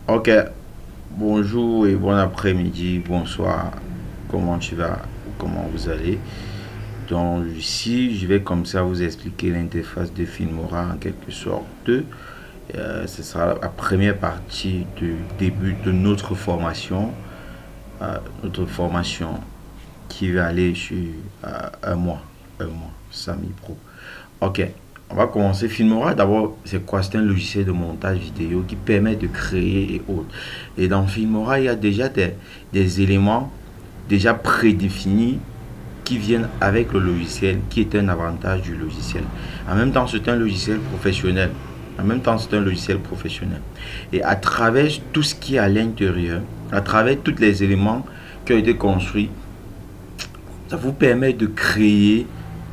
Ok, bonjour et bon après-midi, bonsoir. Comment tu vas? Comment vous allez? Donc ici, je vais comme ça vous expliquer l'interface de Filmora en quelque sorte. Ce sera la première partie du début de notre formation qui va aller sur un mois, Sami Pro. Ok, on va commencer. Filmora, d'abord, c'est quoi? C'est un logiciel de montage vidéo qui permet de créer et autres. Et dans Filmora, il y a déjà des éléments déjà prédéfinis qui viennent avec le logiciel, qui est un avantage du logiciel. En même temps, c'est un logiciel professionnel. En même temps, c'est un logiciel professionnel. Et à travers tout ce qui est à l'intérieur, à travers tous les éléments qui ont été construits, ça vous permet de créer,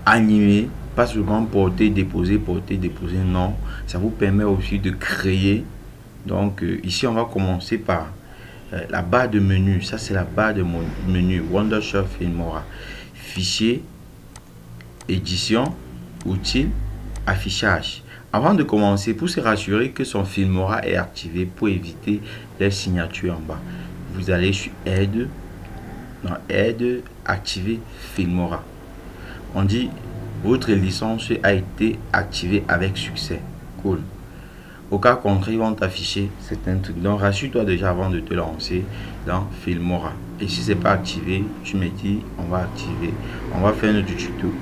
animer, pas seulement porter, déposer, non. Ça vous permet aussi de créer. Donc ici, on va commencer par la barre de menu. Ça, c'est la barre de menu Wondershop Filmora. Fichier, édition, outils, affichage. Avant de commencer, pour se rassurer que son Filmora est activé pour éviter les signatures en bas, vous allez sur Aide, dans Aide, activer Filmora. On dit votre licence a été activée avec succès. Cool. Au cas contraire, ils vont t'afficher certains trucs. Donc, rassure-toi déjà avant de te lancer dans Filmora. Et si c'est pas activé, tu me dis, on va activer. On va faire notre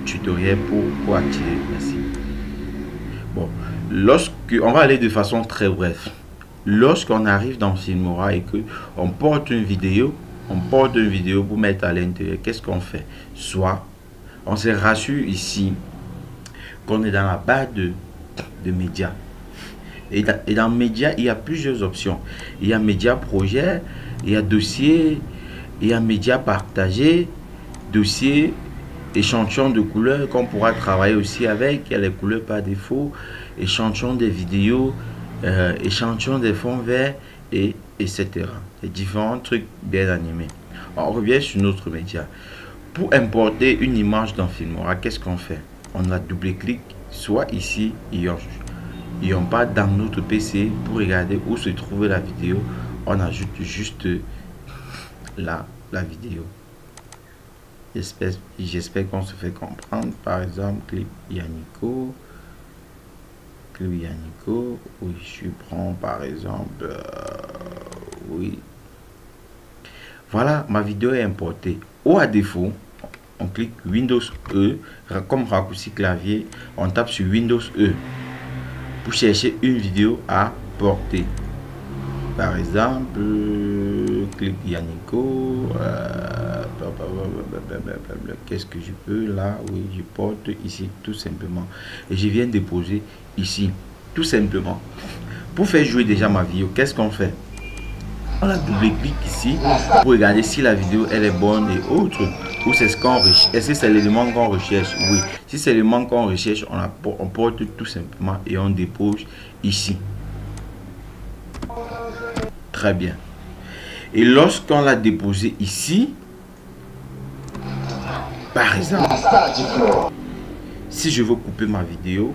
tutoriel pour activer. Merci. Bon, on va aller de façon très brève. Lorsqu'on arrive dans Filmora et que on porte une vidéo pour mettre à l'intérieur, qu'est-ce qu'on fait? Soit on se rassure ici qu'on est dans la barre de médias. Et dans médias, il y a plusieurs options. Il y a médias projet, il y a dossier, il y a médias partagés, dossier, échantillon de couleurs qu'on pourra travailler aussi avec. Il y a les couleurs par défaut, échantillon des vidéos, échantillon des fonds verts, etc. Les différents trucs bien animés. On revient sur notre média. Pour importer une image dans Filmora, qu'est-ce qu'on fait? On la double-clic, soit ici, et on part dans notre PC pour regarder où se trouve la vidéo. On ajoute juste la vidéo. J'espère qu'on se fait comprendre. Par exemple, clip Yannico. Oui, je prends par exemple. Oui. Voilà, ma vidéo est importée. Ou à défaut, on clique Windows E. Comme raccourci clavier, on tape sur Windows E pour chercher une vidéo à porter. Par exemple, clic Yannico. Qu'est-ce que je peux là? Oui, je porte ici tout simplement. Et je viens déposer ici tout simplement. Pour faire jouer déjà ma vidéo, qu'est-ce qu'on fait? On la double-clique ici pour regarder si la vidéo elle est bonne et autre. Ou c'est ce qu'on recherche. Est-ce que c'est l'élément qu'on recherche? Oui. Si c'est l'élément qu'on recherche, on porte tout simplement et on dépose ici. Très bien. Et lorsqu'on l'a déposé ici, par exemple, si je veux couper ma vidéo,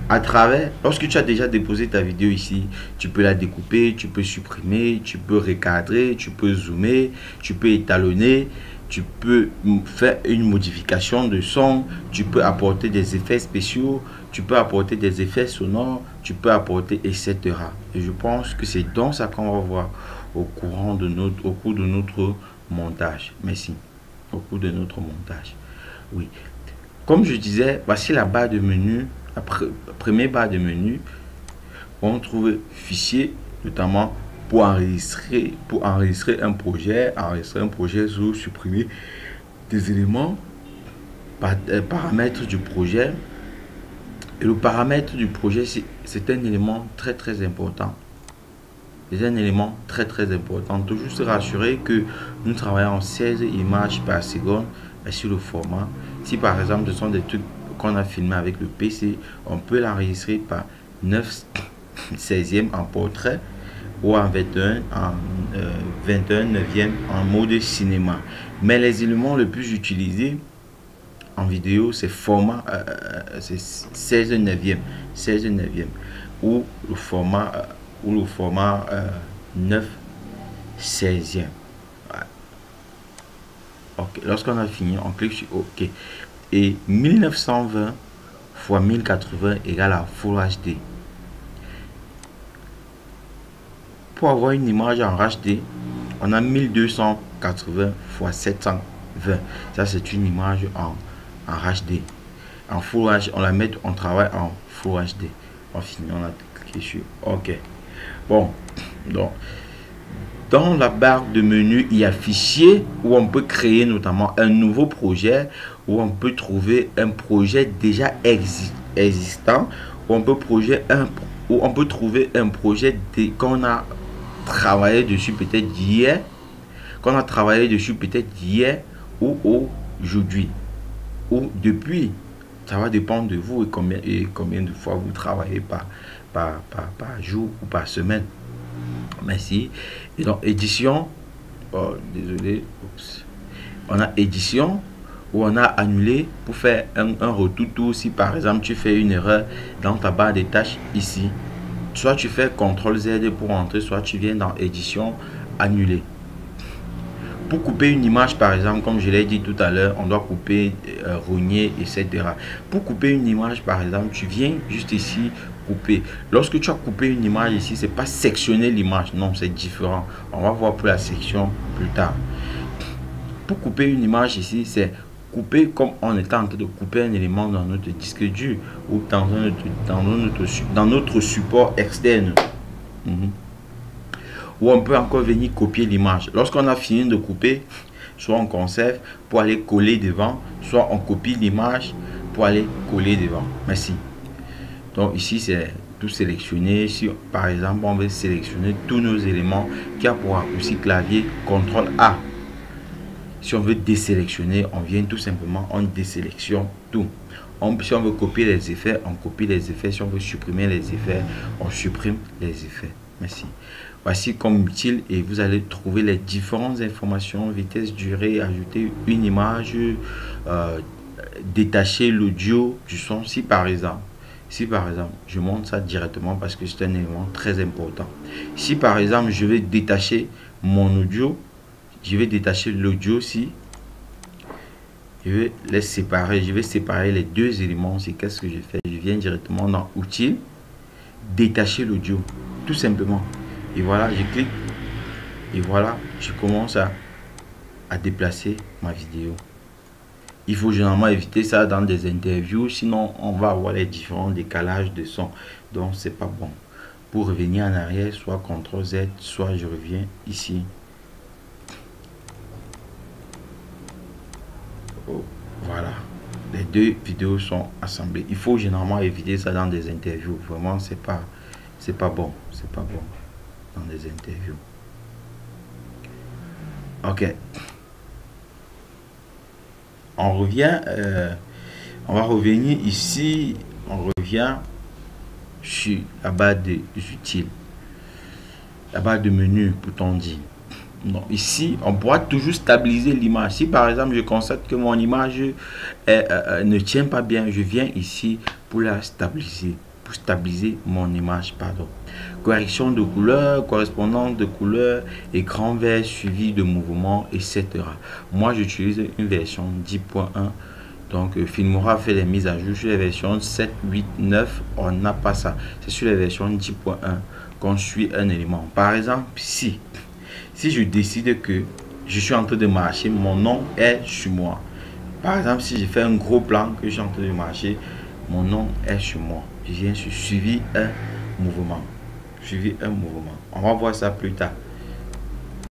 à travers, lorsque tu as déjà déposé ta vidéo ici, tu peux la découper, tu peux supprimer, tu peux recadrer, tu peux zoomer, tu peux étalonner, tu peux faire une modification de son, tu peux apporter des effets spéciaux, tu peux apporter des effets sonores, tu peux apporter, etc. Et je pense que c'est donc ça qu'on va voir au cours de notre montage. Merci. Au cours de notre montage. Oui. Comme je disais, voici la barre de menu. La première barre de menu, on trouve fichier, notamment pour enregistrer un projet, ou supprimer des éléments, paramètres du projet. Et le paramètre du projet, c'est un élément très très important. C'est un élément très très important. Toujours se rassurer que nous travaillons en 16 images par seconde sur le format. Si par exemple ce sont des trucs qu'on a filmé avec le PC, on peut l'enregistrer par 9/16e en portrait ou en 21/9e en mode cinéma. Mais les éléments les plus utilisés en vidéo, c'est format c'est 16/9e ou le format 9 16e. Ouais. Ok, lorsqu'on a fini, on clique sur OK. Et 1920 fois 1080 égale à Full HD. Pour avoir une image en HD, on a 1280 fois 720. Ça, c'est une image en HD. En Full HD, on travaille en Full HD. On finit, on a cliqué sur OK. Bon, donc, dans la barre de menu, il y a fichier où on peut créer notamment un nouveau projet, où on peut trouver un projet déjà existant, où on peut trouver un projet qu'on a travaillé dessus peut-être hier, ou aujourd'hui, ou depuis. Ça va dépendre de vous et combien de fois vous travaillez par jour ou par semaine. Merci. Et donc, édition. Oh, désolé. Oups. On a édition où on a annulé pour faire un retour. Si par exemple tu fais une erreur dans ta barre des tâches ici, soit tu fais CTRL Z pour entrer, soit tu viens dans édition, annuler. Pour couper une image, par exemple, comme je l'ai dit tout à l'heure, on doit couper, rogner, etc. Pour couper une image, par exemple, tu viens juste ici, couper. Lorsque tu as coupé une image ici, c'est pas sectionner l'image, non, c'est différent. On va voir pour la section plus tard. Pour couper une image ici, c'est couper comme on est en train de couper un élément dans notre disque dur ou dans notre support externe. Ou on peut encore venir copier l'image. Lorsqu'on a fini de couper, soit on conserve pour aller coller devant, soit on copie l'image pour aller coller devant. Merci. Donc ici, c'est tout sélectionner. Si par exemple, on veut sélectionner tous nos éléments, qui a pour raccourci clavier CTRL A. Si on veut désélectionner, on vient tout simplement, on désélectionne tout. Si on veut copier les effets, on copie les effets. Si on veut supprimer les effets, on supprime les effets. Merci. Voici comme utile et vous allez trouver les différentes informations, vitesse, durée, ajouter une image, détacher l'audio du son. Si par exemple, je montre ça directement parce que c'est un élément très important. Si par exemple, je vais détacher mon audio, je vais détacher l'audio si je vais les séparer. Je vais séparer les deux éléments. C'est qu'est-ce que je fais? Je viens directement dans outils, détacher l'audio, tout simplement. Et voilà, je clique et voilà, je commence à déplacer ma vidéo. Il faut généralement éviter ça dans des interviews, sinon on va avoir les différents décalages de son. Donc c'est pas bon. Pour revenir en arrière, soit CTRL Z, soit je reviens ici. Oh, voilà, les deux vidéos sont assemblées. Il faut généralement éviter ça dans des interviews. Vraiment, c'est pas bon. C'est pas bon dans des interviews. Ok. On revient. On va revenir ici. On revient sur la barre des utiles. La barre de menu, pour dit. Non, ici, on pourra toujours stabiliser l'image. Si par exemple, je constate que mon image ne tient pas bien, je viens ici pour la stabiliser. Pour stabiliser mon image, pardon. Correction de couleur, correspondance de couleur, écran vert suivi de mouvement, etc. Moi, j'utilise une version 10.1. Donc, Filmora fait les mises à jour sur les versions 7, 8, 9. On n'a pas ça. C'est sur les versions 10.1 qu'on suit un élément. Par exemple, si je décide que je suis en train de marcher, mon nom est sur moi. Par exemple, si je fais un gros plan que je suis en train de marcher, mon nom est sur moi. Je viens sur suivi un mouvement. Suivi un mouvement. On va voir ça plus tard.